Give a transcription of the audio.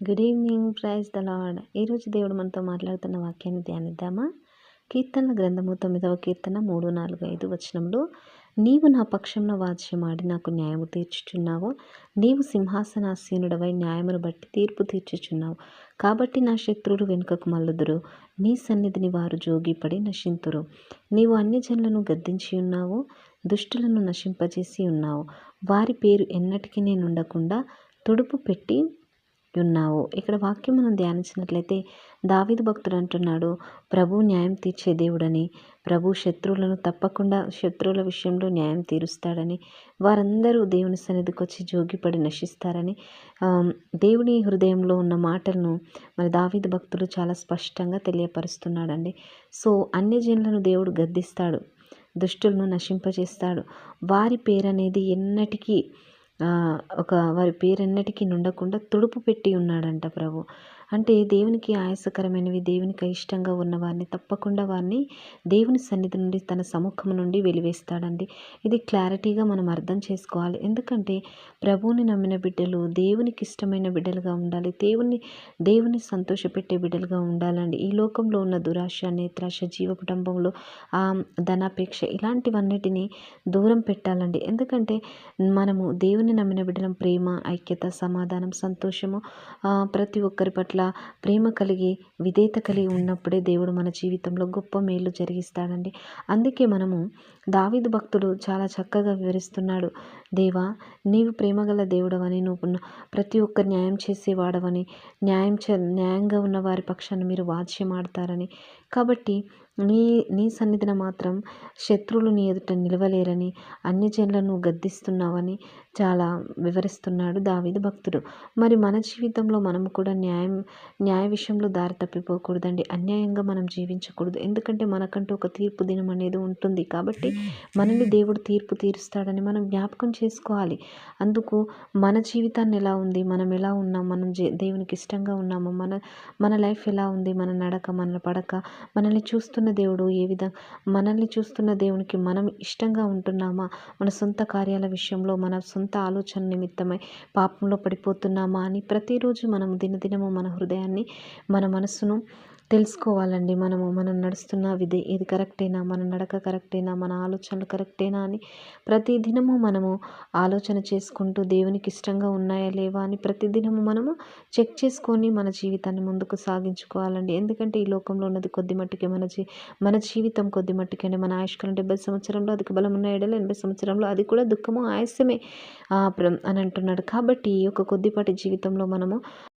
Good evening. Praise the Lord. ఈరోజు దేవుడు మనతో మాట్లాడుతున్న వాక్యాన్ని ధ్యానిద్దామా? కీర్తనల గ్రంథము 9వ కీర్తన 3, 4, 5 వచనంలో, నీవు నా పక్షంలో వాద్యమాడి నాకు న్యాయము తీర్చుచున్నావు. నీవు సింహాసనాసీనుడవై న్యాయమును బట్టి తీర్పు తీర్చుచున్నావు. కాబట్టి నా శత్రువులు వెనుకకు మల్లుదురు, నీ సన్నిధిని వారు జోగిపడి నశింతురు. నీవు అన్యజనులను గద్దించి ఉన్నావు, దుష్టులను నశింపజేసి ఉన్నావు. వారి పేరు ఎన్నటికీ నేనుండకుండా తుడుపు పెట్టి ఉన్నావు. ఇక్కడ వాక్యం మనం ధ్యానించినట్లయితే దావీదు భక్తుడు అంటున్నాడు, ప్రభు న్యాయం తీర్చే దేవుడని, ప్రభు శత్రువులను తప్పకుండా శత్రువుల విషయంలో న్యాయం తీరుస్తాడని, వారందరూ దేవుని సన్నిధికి వచ్చి జోగిపడి నశిస్తారని దేవుని హృదయంలో ఉన్న మాటలను మరి దావీదు భక్తుడు చాలా స్పష్టంగా తెలియపరుస్తున్నాడండి. సో అన్యజనులను దేవుడు గద్దిస్తాడు, దుష్టులను నశింపజేస్తాడు. వారి పేరనేది ఎన్నటికీ వారి పేరెన్నటికీ నుండకుండా తుడుపు పెట్టి ఉన్నాడంట ప్రభు. అంటే దేవునికి ఆయాసకరమైనవి, దేవునికి ఇష్టంగా ఉన్న వారిని తప్పకుండా వారిని దేవుని సన్నిధి నుండి, తన సముఖం నుండి వెలివేస్తాడండి. ఇది క్లారిటీగా మనం అర్థం చేసుకోవాలి. ఎందుకంటే ప్రభువుని నమ్మిన బిడ్డలు దేవునికి ఇష్టమైన బిడ్డలుగా ఉండాలి, దేవుని సంతోషపెట్టే బిడ్డలుగా ఉండాలండి. ఈ లోకంలో ఉన్న దురాశ, నేత్రాశ, జీవకుటుంబంలో ధనాపేక్ష ఇలాంటివన్నిటినీ దూరం పెట్టాలండి. ఎందుకంటే మనము దేవుని నమ్మిన బిడ్డలం ప్రేమ, ఐక్యత, సమాధానం, సంతోషము, ప్రతి ఒక్కరి పట్ల ప్రేమ కలిగి విధేయత కలిగి ఉన్నప్పుడే దేవుడు మన జీవితంలో గొప్ప మేలు జరిగిస్తాడండి. అందుకే మనము దావీదు భక్తుడు చాలా చక్కగా వివరిస్తున్నాడు, నీవు ప్రేమగల దేవుడవని, నువ్వు ప్రతి ఒక్క న్యాయం చేసేవాడవని, న్యాయంగా ఉన్న వారి పక్షాన్ని మీరు వాద్యమాడతారని, కాబట్టి నీ సన్నిధిన మాత్రం శత్రువులు నీ ఎదుట నిలవలేరని, అన్యజనులను గద్దిస్తున్నావని చాలా వివరిస్తున్నాడు దావీదు భక్తుడు. మరి మన జీవితంలో మనము కూడా న్యాయ విషయంలో దారి తప్పిపోకూడదండి. అన్యాయంగా మనం జీవించకూడదు. ఎందుకంటే మనకంటూ ఒక తీర్పు దినం అనేది ఉంటుంది. కాబట్టి మనల్ని దేవుడు తీర్పు తీరుస్తాడని మనం జ్ఞాపకం చేసుకోవాలి. అందుకు మన జీవితాన్ని ఎలా ఉంది, మనం ఎలా ఉన్నాం, మనం దేవునికి ఇష్టంగా ఉన్నాము, మన లైఫ్ ఎలా ఉంది, మన నడక, మన పడక, మనల్ని చూస్తున్న దేవుడు ఏ విధంగా, మనల్ని చూస్తున్న దేవునికి మనం ఇష్టంగా ఉంటున్నామా, మన సొంత కార్యాల విషయంలో మన సొంత ఆలోచన నిమిత్తమై పాపంలో పడిపోతున్నామా అని ప్రతిరోజు మనం దినదినము మన హృదయాన్ని, మన మనసును తెలుసుకోవాలండి. మనం నడుస్తున్న ఇది కరెక్టేనా, మన నడక కరెక్టేనా, మన ఆలోచనలు కరెక్టేనా అని ప్రతి దినము మనము ఆలోచన చేసుకుంటూ దేవునికి ఇష్టంగా ఉన్నాయా లేవా అని ప్రతిదినము మనము చెక్ చేసుకొని మన జీవితాన్ని ముందుకు సాగించుకోవాలండి. ఎందుకంటే ఈ లోకంలో ఉన్నది కొద్ది మట్టుకే, మన జీవితం కొద్ది మట్టుకే. మన ఆయుష్కాలం 70 సంవత్సరంలో అధిక బలం ఉన్న ఎడల 80 సంవత్సరంలో అది కూడా దుఃఖము, ఆయాసమే అని అంటున్నాడు. కాబట్టి ఈ యొక్క కొద్దిపాటి జీవితంలో మనము